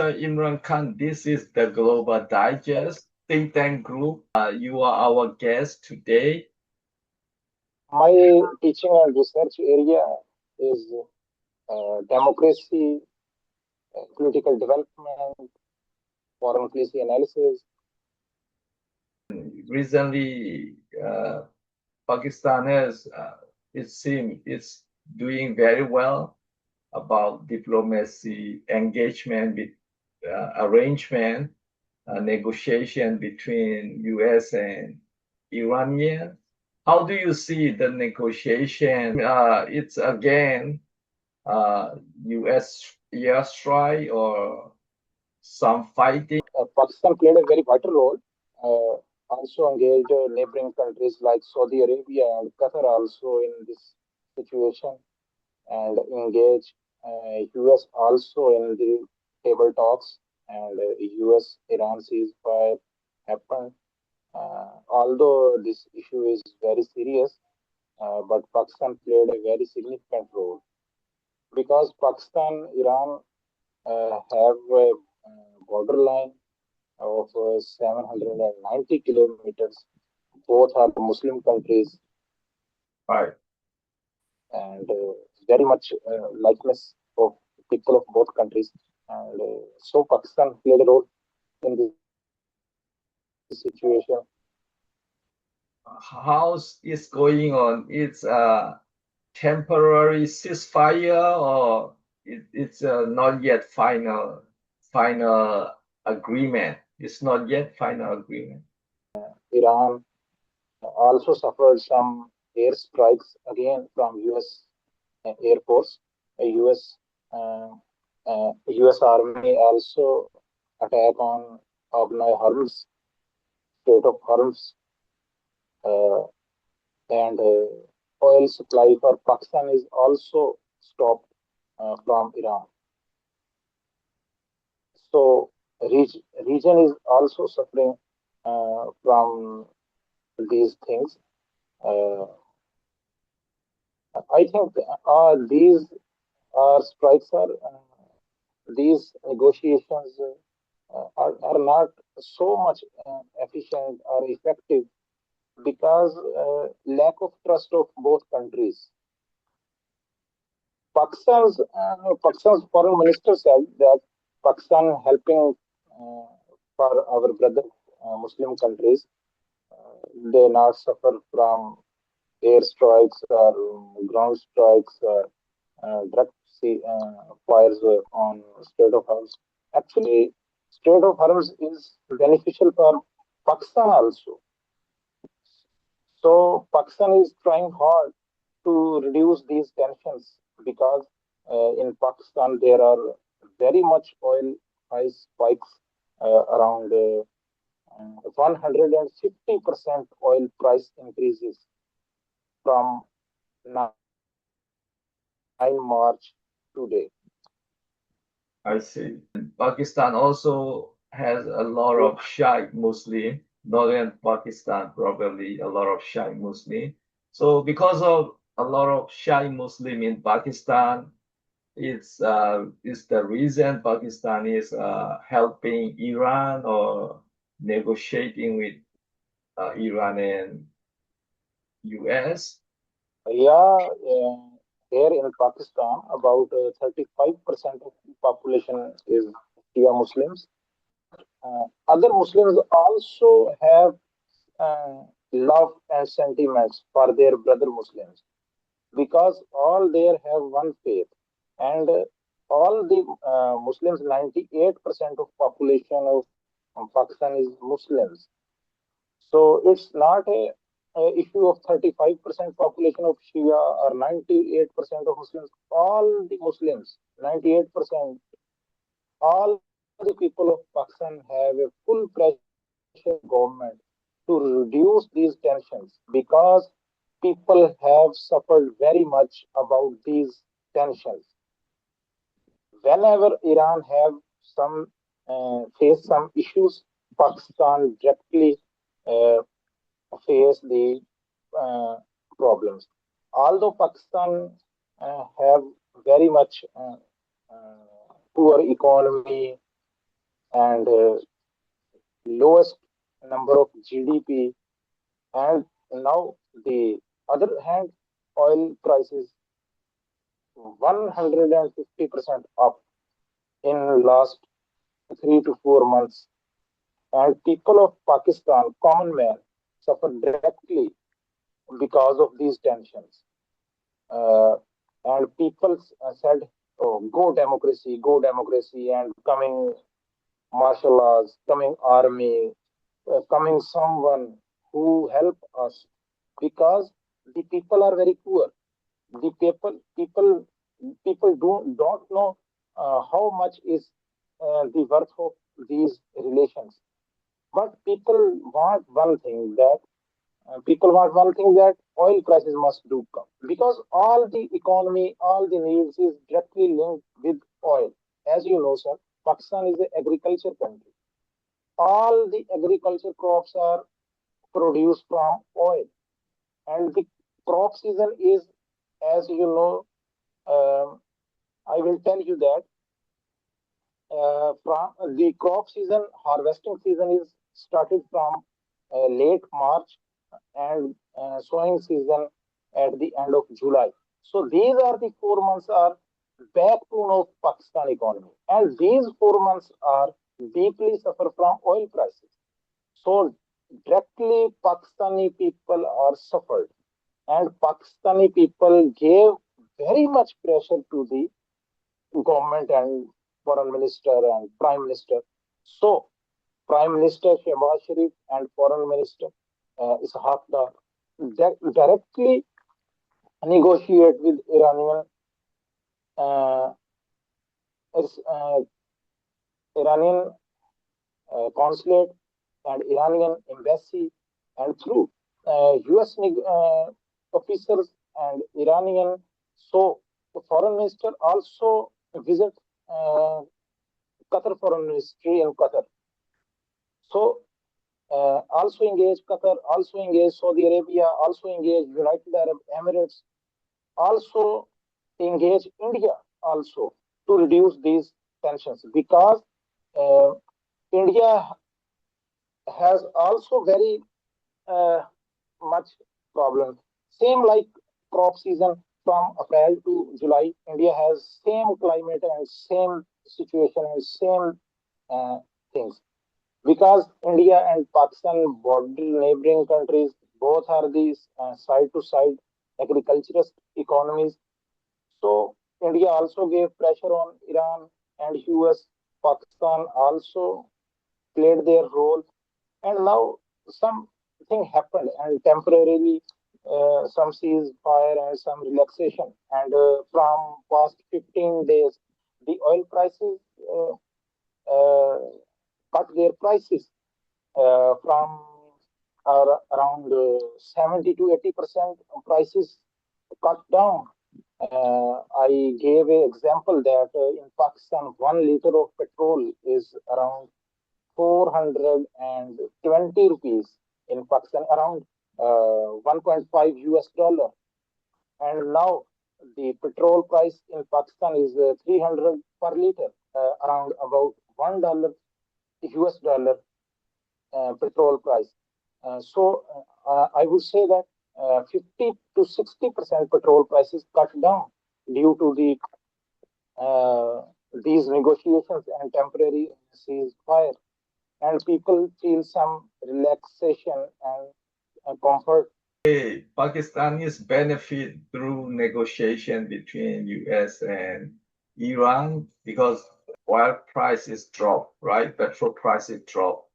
Imran Khan, this is the Global Digest think tank group. You are our guest today. My teaching and research area is democracy, political development, foreign policy analysis. Recently, Pakistan has, it seems, it's doing very well about diplomacy, engagement, with, arrangement, negotiation between U.S. and Iranian. How do you see the negotiation? It's again U.S. airstrike or some fighting. Pakistan played a very vital role. Also engaged neighboring countries like Saudi Arabia and Qatar also in this situation and engage US also in the table talks and US Iran ceasefire happened. Although this issue is very serious, but Pakistan played a very significant role because Pakistan, Iran have a borderline of 790 kilometers. Both are Muslim countries Right. and very much likeness of people of both countries. And so Pakistan played a role in this situation. How's is going on? It's a temporary ceasefire or it's not yet final agreement. It's not yet final agreement. Iran also suffered some airstrikes again from US Air Force. US uh, US Army also attack on Abnai Hormuz, Strait of Hormuz, uh, and oil supply for Pakistan is also stopped from Iran. So region is also suffering from these things. Uh, I think these are strikes are these negotiations are not so much efficient or effective because lack of trust of both countries. Pakistan's foreign minister said that Pakistan helping uh, for our brother Muslim countries, they not suffer from airstrikes or ground strikes or direct fires on Strait of Hormuz. Actually, Strait of Hormuz is beneficial for Pakistan also. So Pakistan is trying hard to reduce these tensions because in Pakistan there are very much oil price spikes around 150% oil price increases from 9 March today. I see. Pakistan also has a lot of Shia Muslim, northern Pakistan probably a lot of Shia Muslim. So because of a lot of Shia Muslim in Pakistan, it's the reason Pakistan is helping Iran or negotiating with Iran and US. Yeah, here in Pakistan, about 35% of the population is Shia Muslims. Other Muslims also have love and sentiments for their brother Muslims because all there have one faith and all the Muslims, 98% of population of Pakistan is Muslims. So it's not a issue of 35% population of Shia or 98% of Muslims. All the Muslims, 98%, all the people of Pakistan have a full pressure government to reduce these tensions because people have suffered very much about these tensions. Whenever Iran have some face some issues, Pakistan directly uh, face the uh, problems. Although Pakistan have very much poor economy and lowest number of GDP, and now the other hand, oil prices 150% up in last 3 to 4 months, and people of Pakistan, common man, suffer directly because of these tensions. Uh, and people said, "Oh, go democracy, and coming martial laws, coming army, coming someone who help us, because the people are very poor. The people don't know how much is the worth of these relations. But people want one thing, that oil prices must do come, because all the economy, all the needs is directly linked with oil. As you know, sir, Pakistan is an agriculture country. All the agriculture crops are produced from oil, and the crop season is, as you know, um, I will tell you that from the crop season, harvesting season is started from late March, and sowing season at the end of July. So these are the 4 months are backbone of Pakistan economy, and these 4 months are deeply suffer from oil prices. So directly Pakistani people are suffered, and Pakistani people gave very much pressure to the government and foreign minister and prime minister. So Prime Minister Shehbaz Sharif and Foreign Minister Ishaq Dar directly negotiate with uh, uh, Iranian consulate and Iranian embassy, and through U.S. officers and Iranian. So the foreign minister also visit uh, Qatar foreign ministry in Qatar. So also engage Qatar, also engage Saudi Arabia, also engage United Arab Emirates, also engage India also to reduce these tensions, because uh, India has also very uh, much problem. Same like crop season from April to July, India has same climate and same situation and same uh, things, because India and Pakistan border neighboring countries, both are these side to side agriculturist economies. So India also gave pressure on Iran and US. Pakistan also played their role, and now something happened, and temporarily some ceasefire and some relaxation. And from past 15 days, the oil prices uh, cut their prices from around 70 to 80% prices cut down. I gave an example that in Pakistan, 1 liter of petrol is around 420 rupees in Pakistan, around 1.5 US dollar. And now the petrol price in Pakistan is 300 per liter, around about $1 US dollar petrol price. I would say that 50 to 60% petrol prices cut down due to uh, these negotiations and temporary ceasefire, and people feel some relaxation and comfort. Pakistanis benefit through negotiation between US and Iran because oil prices drop, right? Petrol prices drop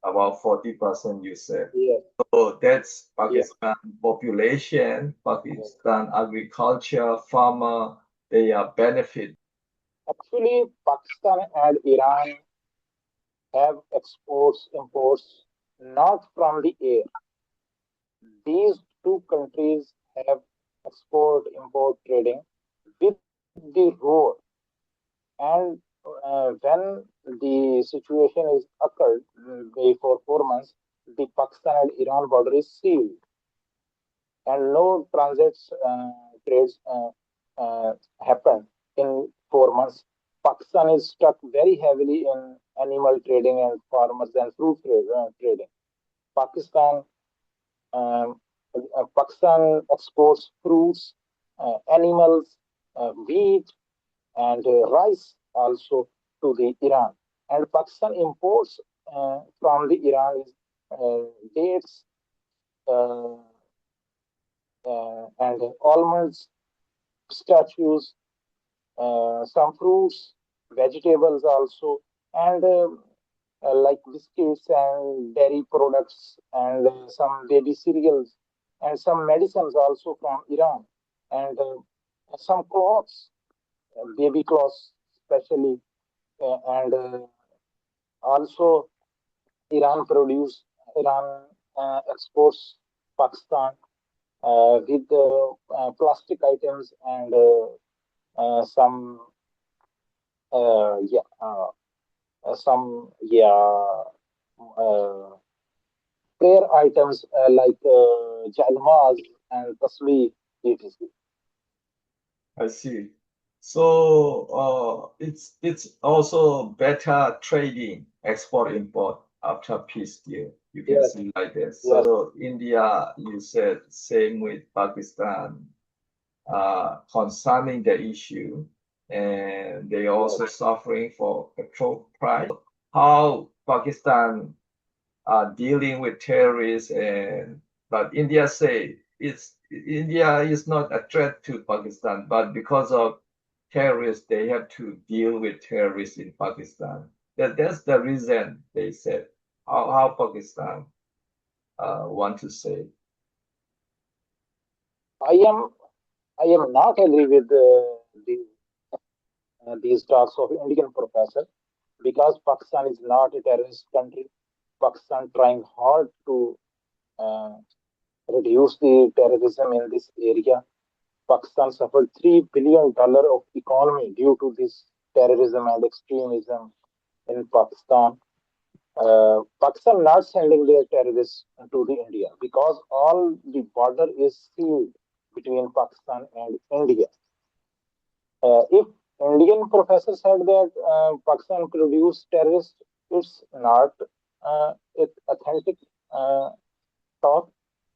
about 40%, you said. Yes, So that's yes. Pakistan population, Yes. Pakistan agriculture, farmer, they are benefit. Actually, Pakistan and Iran have exports, imports, not from the air. These two countries have export, import trading with the road. And when the situation is occurred for 4 months, the Pakistan and Iran border is sealed, and no transits trades happen in 4 months. Pakistan is stuck very heavily in animal trading and farmers and trading. Pakistan Pakistan exports fruits, animals, wheat, and rice also to the Iran. And Pakistan imports from the Iran is dates uh, and almonds, pistachios, some fruits, vegetables also, and like biscuits and dairy products and some baby cereals and some medicines also from Iran and some clothes, baby clothes especially, and also Iran exports Pakistan with plastic items and some yeah some uh, prayer items like jalmas and tasbih, etc. I see. So it's also better trading, export import after peace deal. You can Yes, see like this. yes, So India, you said same with Pakistan, concerning the issue, and they yes. also suffering for petrol price. How Pakistan are dealing with terrorists, and but India say India is not a threat to Pakistan, but because of terrorists, they have to deal with terrorists in Pakistan. That's the reason they said how Pakistan want to say. I am I am not agree with these talks of Indian professor because Pakistan is not a terrorist country. Pakistan trying hard to uh, reduce the terrorism in this area. Pakistan suffered $3 billion of economy due to this terrorism and extremism in Pakistan. Pakistan not sending their terrorists to the India because all the border is sealed between Pakistan and India. If Indian professor said that Pakistan produce terrorists, it's not it authentic uh, thought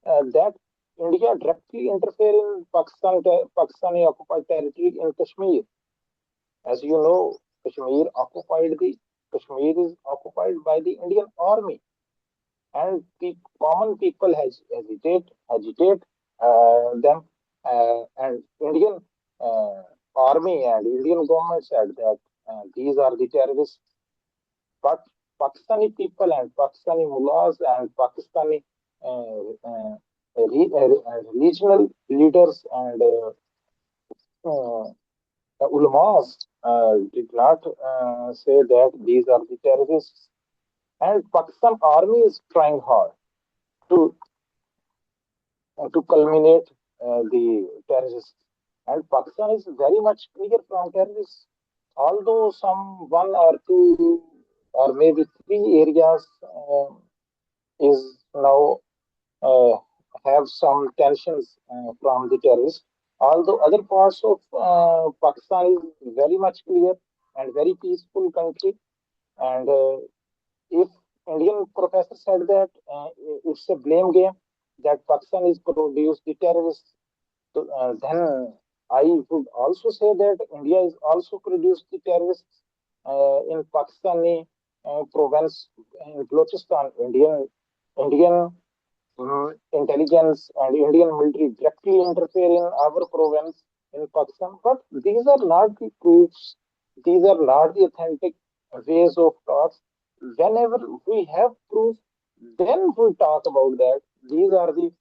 that India directly interfere in Pakistani occupied territory in Kashmir. As you know, Kashmir is occupied by the Indian army, and the common people agitate them, and Indian uh, army and Indian government said that these are the terrorists. But Pakistani people and Pakistani mullahs and Pakistani regional leaders and uh, ulamas did not say that these are the terrorists. And Pakistan army is trying hard to to culminate the terrorists. And Pakistan is very much clear from terrorists. Although some one or two or maybe three areas is now uh, have some tensions from the terrorists. Although other parts of Pakistan is very much clear and very peaceful country, and if Indian professor said that it's a blame game that Pakistan is produced the terrorists, so, then I would also say that India is also produced the terrorists in Pakistani province in Balochistan. Indian intelligence and Indian military directly interfere in our province in Pakistan. But these are not the proofs. These are not the authentic ways of talks. Whenever we have proof, then we talk about that. These are the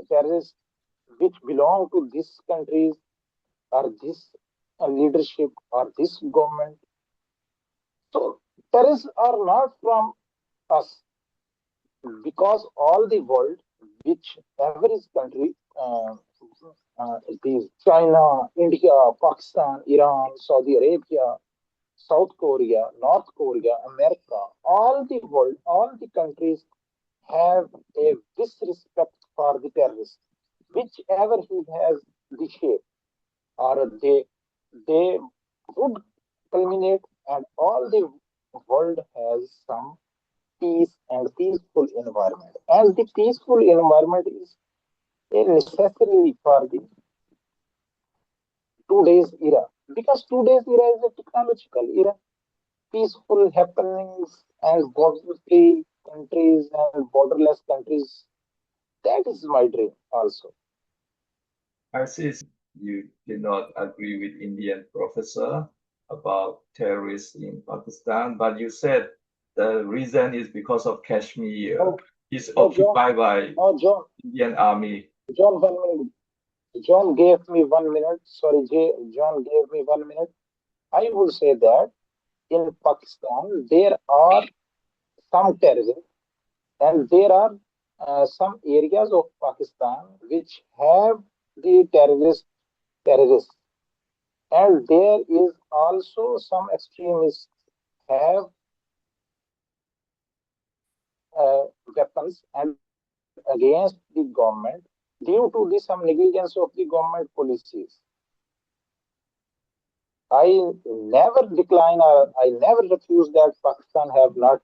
terrorists which belong to these countries or this leadership or this government. So terrorists are not from us because all the world, whichever is country, these China, India, Pakistan, Iran, Saudi Arabia, South Korea, North Korea, America, all the world, all the countries have a disrespect for the terrorist, whichever he has the shape, or they would culminate, and all the world has some peace and peaceful environment. And the peaceful environment is a necessary for the today's era, because today's era is a technological era. Peaceful happenings and border-free countries and borderless countries. That is my dream also. I see you did not agree with Indian professor about terrorists in Pakistan, but you said the reason is because of Kashmir No, is no, John, occupied by no, John, Indian army. John, 1 minute. John gave me 1 minute. Sorry, John gave me 1 minute. I would say that in Pakistan there are some terrorists, and there are some areas of Pakistan which have the terrorists, and there is also some extremists have weapons and against the government due to the some negligence of the government policies. I never decline or I never refuse that Pakistan have not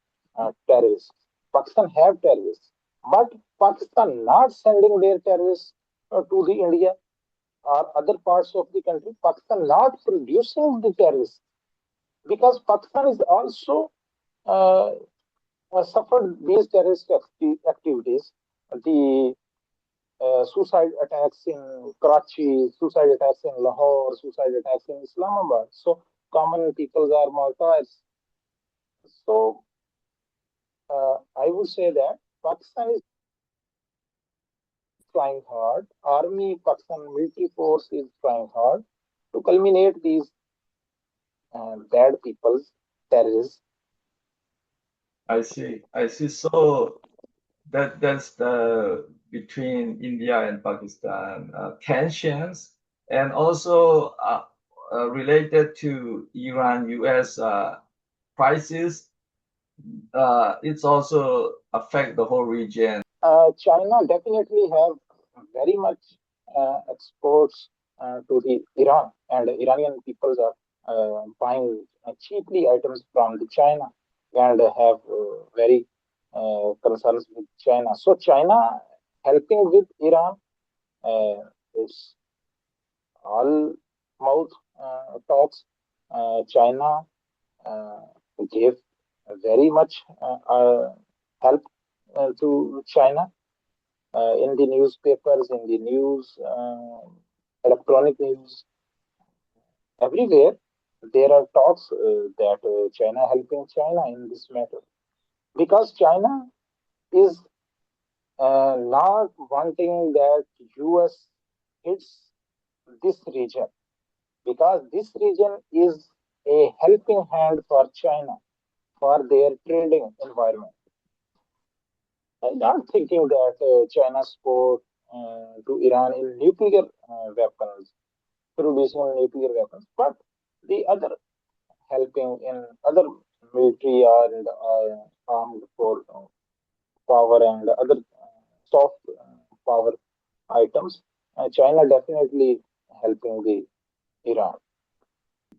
terrorists. Pakistan have terrorists, but Pakistan not sending their terrorists to the India or other parts of the country. Pakistan not producing the terrorists, because Pakistan is also uh, suffered these activities. The suicide attacks in Karachi, suicide attacks in Lahore, suicide attacks in Islamabad. So common people are martyrs. So I would say that Pakistan is trying hard. Army, Pakistan military force is trying hard to culminate these bad people's terrorists. I see. I see. So that's the between India and Pakistan tensions, and also related to Iran US crisis. It's also affect the whole region. China definitely have very much exports to the Iran, and Iranian peoples are buying cheaply items from the China and have very concerns with China. So China helping with Iran, it's all mouth talks. China uh, gave very much help to China in the newspapers, in the news, electronic news, everywhere. There are talks that China helping China in this matter, because China is not wanting that US hits this region, because this region is a helping hand for China for their trading environment. I'm not thinking that China support to Iran in nuclear weapons, producing nuclear weapons, but the other helping in other military and armed for power and other soft power items. China definitely helping the Iran.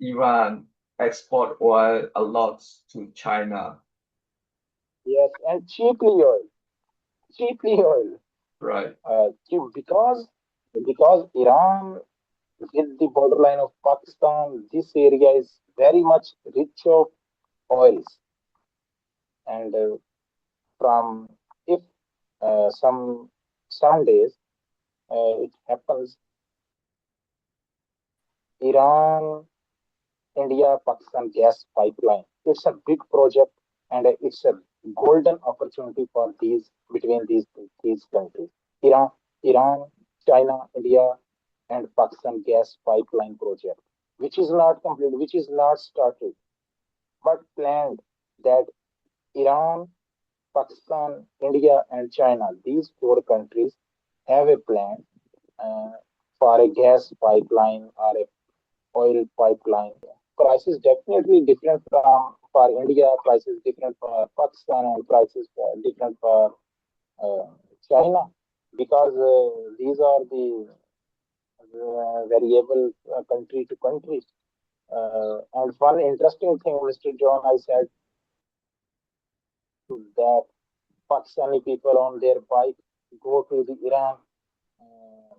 Iran export oil a lot to China, Yes, and cheaply oil, right? because Iran with the borderline of Pakistan, this area is very much rich of oils, and from if some days it happens, Iran India Pakistan gas pipeline. It's a big project, and it's a golden opportunity for these countries. Iran, Iran, China, India, and Pakistan gas pipeline project, which is not complete, which is not started, but planned, that Iran, Pakistan, India, and China, these four countries have a plan uh, for a gas pipeline or a oil pipeline. Price is definitely different from for India, price is different for Pakistan, and prices different for uh, China, because these are the variable country to country. And one interesting thing, Mr. John, I said that Pakistani people on their bike go to the Iran, uh,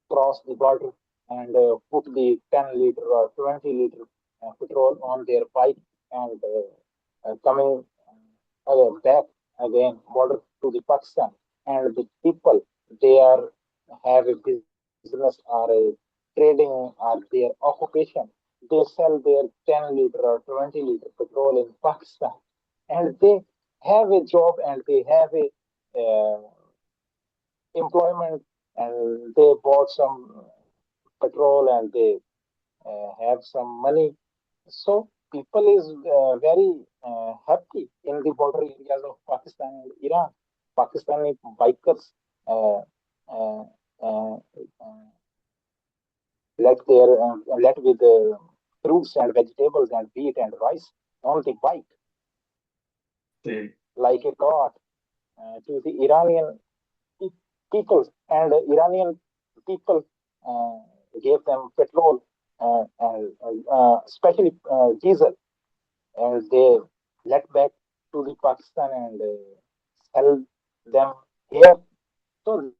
cross the border, and put the 10 liter or 20 liter petrol on their bike and coming back again border to the Pakistan. And the people they are have a business or a trading or their occupation. They sell their 10 liter or 20 liter petrol in Pakistan, and they have a job and they have a employment, and they bought some petrol and they have some money. So people is very happy in the border areas of Pakistan and Iran. Pakistani bikers uh, uh, uh, uh, let with fruits and vegetables and wheat and rice on the bike See, like a god to the Iranian people, and Iranian people uh, gave them petrol and especially diesel, and they let back to the Pakistan and sell them here. So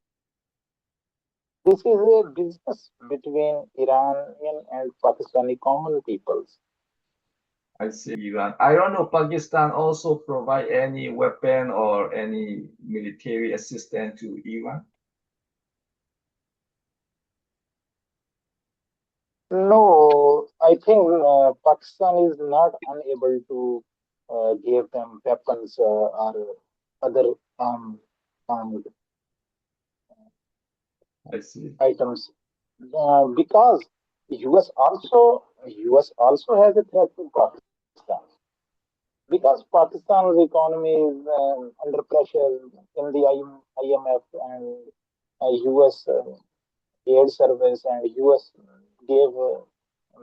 this is a business between Iranian and Pakistani common peoples. I see Iran. I don't know, Pakistan also provide any weapon or any military assistance to Iran? No, I think Pakistan is not unable to give them weapons or other um, armed I see. items because US also has a threat to Pakistan because Pakistan's economy is under pressure in the IMF and US aid service, and US gave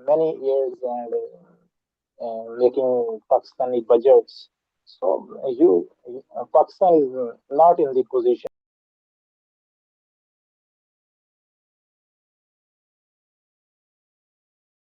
many aids and making Pakistani budgets. So Pakistan is not in the position